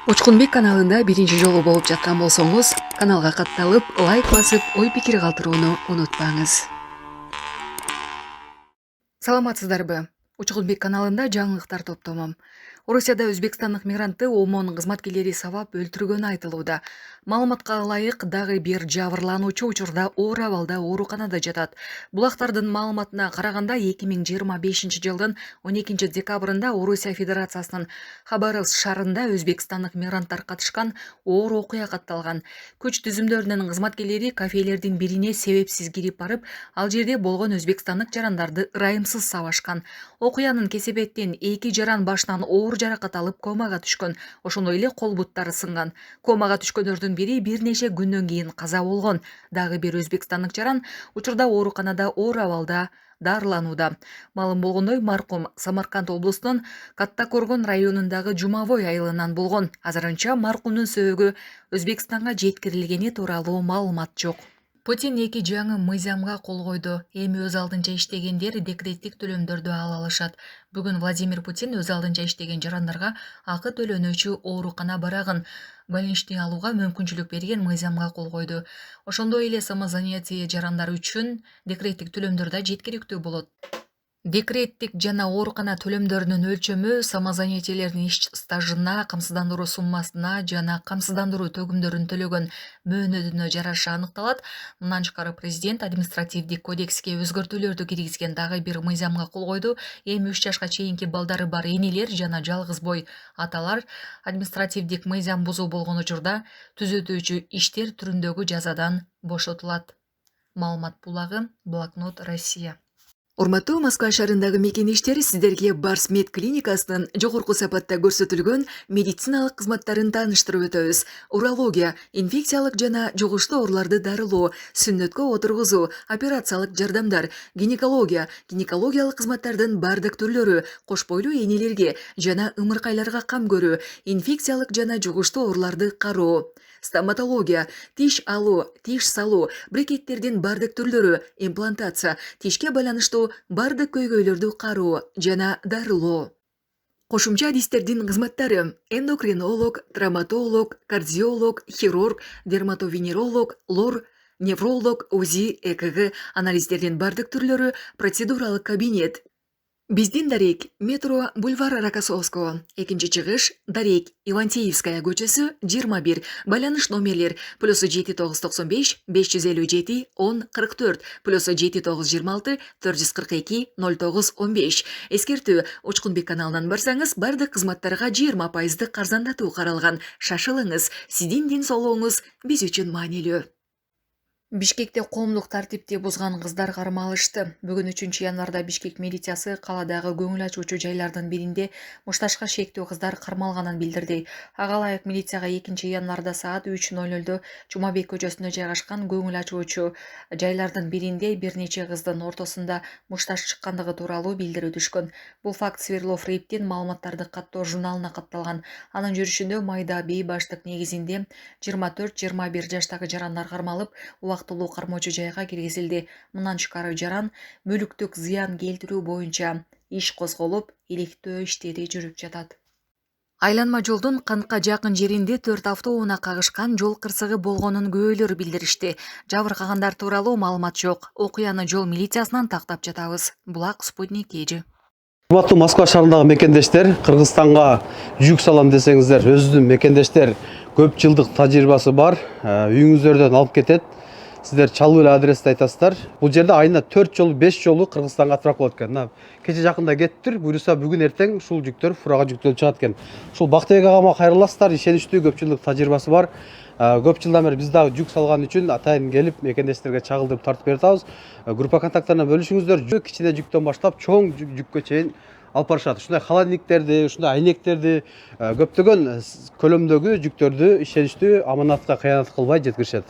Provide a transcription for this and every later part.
Учкунбек каналында биринчи жолу болуп жаткан болсоңуз, каналга катталып, лайк басып, ой пикир калтырууну унутпаңыз. Саламатсыздарбы? Учкунбек каналында жаңылыктар топтомом. Орусияда өзбекстандык мигрантты ОМОН кызматкерлери сабап өлтүргөнү айтылууда. Маалыматка ылайык дагы бир жабырлануучу учурда оор абалда ооруканада жатат. Булактардын маалыматына караганда 2025 жылдын 12 декабрында Орусия Федерациясынын Хабаровск шаарында өзбекстандык мигранттар катышкан оор окуя катталган. Күч түзүмдөрүнүн кызматкерлери кафелердин бирине себепсиз кирип барып, ал жерде болгон өзбекстандык жарандарды ырайымсыз сабашкан. Окуянын кесепеттен 2 жаран башынан оор жаракат алып комага түшкөн. Ошондой эле кол буттары сынган. Комага түшкөндөрдүн бири бир нече күндөн кийин каза болгон. Дагы бир өзбекстандык жаран учурда ооруканада оор абалда дарыланууда. Маалым болгондой, маркум Самарканд облусунун Каттакоргон районундагы Жумавой айылынан болгон. Азырынча маркумдун сөөгү Өзбекстанга жеткирилгени тууралуу маалымат жок. Путин 2 жаңы мыйзамга кол койду. Эми өз алдынча иштегендер декреттик төлөмдөрдү ала алышат. Бүгүн Владимир Путин өз алдынча иштеген жарандарга акы төлөнүүчү оорукана барагын больничный алууга мүмкүнчүлүк берген мыйзамга кол койду. Ошондой эле самозанятие жарандар үчүн декреттик төлөмдөр да жеткиликтүү болот. Декреттик жана оорукана төлөмдөрүнүн өлчөмү самозанятиелердин иш стажына, камсыздандыруу суммасына жана камсыздандыруу төгүмдөрүн төлөгөн мөөнөтүнө жараша аныкталат. Мындан тышкары президент административдик кодекске өзгөртүүлөрдү киргизген дагы бир мыйзамга кол койду. Эми 3 жашка чейинки балдары бар энелер жана жалгыз бой аталар административдик мыйзам бузуу болгон учурда түзөтүүчү иштер түрүндөгү жазадан бошотулат. Маалымат булагы Блокнот Россия. Урматтуу Москва шаарындагы мекендештер, сиздерге Барс мед клиникасынын жогорку сапатта көрсөтүлгөн медициналык кызматтарын тааныштырып өтөбүз. Урология, инфекциялык жана жугуштуу ооруларды дарылоо, сүннөткө отургузуу, операциялык жардамдар, гинекология, гинекологиялык кызматтардын бардык түрлөрү, кош бойлуу энелерге жана ымыркайларга кам көрүү, инфекциялык жана жугуштуу ооруларды кароо. Стоматология, тиш алуу, тиш салуу, брекеттердин бардык түрлөрү, имплантация, тишке байланыштуу бардык көйгөйлөрдү кароо жана дарылоо. Кошумча адистердин кызматтары: эндокринолог, травматолог, кардиолог, хирург, дерматовенеролог, лор, невролог, УЗИ, ЭКГ, анализдердин бардык түрлөрү, процедуралык кабинет. Биздин дарек метро бульвар Рокоссовского, 2-чыгыш дарек Ивантеевская көчөсү 21, байланыш номерлер +7995 557 10 44 +7926 442 09 15. Эскертүү: Учкунбек каналынан барсаңыз, бардык кызматтарга 20% карзандатуу каралган. Шашылыңыз, сиздин ден соолугуңуз биз үчүн маанилүү. Бишкекте коомдук тартипти бузган кыздар кармалышты. Бүгүн 3 январда Бишкек милициясы каладагы көңүл ачуучу жайлардын биринде мушташка шектүү кыздар кармалганын билдирди. Ага ылайык милицияга 2 январда саат 3:00 Жумабек көчөсүндө жайгашкан көңүл ачуучу жайлардын биринде бир нече кыздын ортосунда мушташ чыккандыгы тууралуу билдирүү түшкөн. Бул факт Свердлов Рейптин маалыматтарды каттоо журналына катталган. Анын жүрүшүндө майда бейбаштык негизинде 24-21 жаштагы жарандар кармалып, убактылуу кармоочу жайга киргизилди. Мындан тышкары жаран мүлүктүк зыян келтирүү боюнча иш козголуп, иликтөө иштери жүрүп жатат. Айланма жолдун Кантка жакын жеринде 4 автоунаа кагышкан жол кырсыгы болгонун күбөлөр билдиришти. Жабыркагандар тууралуу маалымат жок. Окуяны жол милициясынан тактап жатабыз. Булак Спутник Кежи. Урматтуу Москва шаарындагы мекендештер, Кыргызстанга жүк салам десеңиздер, өзүнүн мекендештер көп жылдык тажрыйбасы бар, үйүңүздөрдөн алып кетет. Сиздер чалуу эле адрести айтасыздар. Бул жерде айына 4 жолу, 5 жолу Кыргызстанга отправка болот экен. Кече жакында кеттир, буюрса бүгүн эртең ушул жүктөр фурага жүктөлүп чыгат экен. Ушул Бактыбек агама кайрыласыздар, ишеничтүү, көп жылдык тажрыйбасы бар. Көп жылдан бери биз дагы жүк салган үчүн атайын келип мекендештерге чагылдырып тартып берип атабыз. Группа контакттарына бөлүшүңүздөр. Кичине жүктөн баштап чоң жүккө чейин алып барышат. Ушундай холодильниктерди, ушундай айнектерди, көптөгөн көлөмдөгү жүктөрдү ишеничтүү, аманатка кыянат кылбай жеткиришет.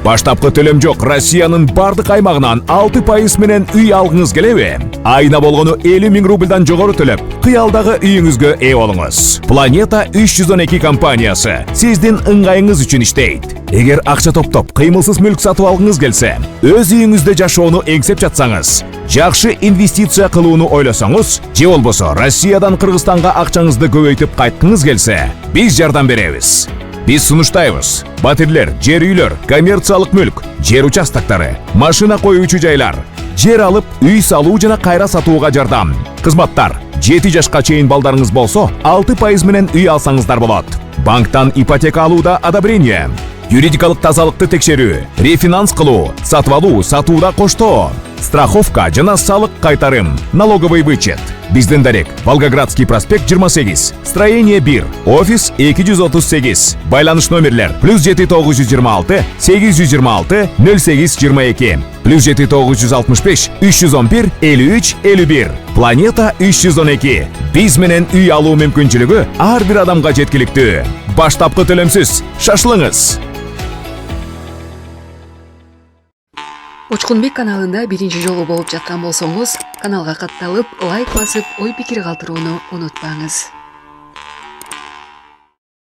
Баштапкы төлөм жок Россиянын бардык аймагынан 6% менен үй алгыңыз келеби? Айына болгону 50 000 рубльдан жогору төлөп, кыялдагы үйүңүзгө ээ болуңуз. Планета 312 компаниясы сиздин ыңгайыңыз үчүн иштейт. Эгер акча топтоп, кыймылсыз мүлк сатып алгыңыз келсе, өз үйүңүздө жашоону эңсеп жатсаңыз, жакшы инвестиция кылууну ойлосоңуз, же болбосо Россиядан Кыргызстанга акчаңызды көбөйтүп кайткыңыз келсе, биз жардам беребиз. Биз сунуштайбыз. Батирлер, жер үйлөр, коммерциялык мүлк, жер участоктары, машина коюучу жайлар, жер алып, үй салуу жана кайра сатууга жардам. Кызматтар: 7 жашка чейин балдарыңыз болсо, 6% менен үй алсаңыздар болот. Банктан ипотека алууда одобрение. Юридикалык тазалыкты текшерүү, рефинанс кылуу, сатып алуу, сатууда коштоо, страховка жана салык кайтарым, налоговый вычет. Биздин дарек: Волгоградский проспект 28, строение 1, офис 238. Байланыш номерлер: +7926 826 0822, +7965 311 53 51. Планета 312. Биз менен үй алуу мүмкүнчүлүгү ар бир адамга жеткиликтүү. Баштапкы төлөмсүз шашылыңыз. Учкунбек каналында биринчи жолу болуп жаткан болсоңуз, каналга катталып, лайк басып, ой пикир калтырууну унутпаңыз.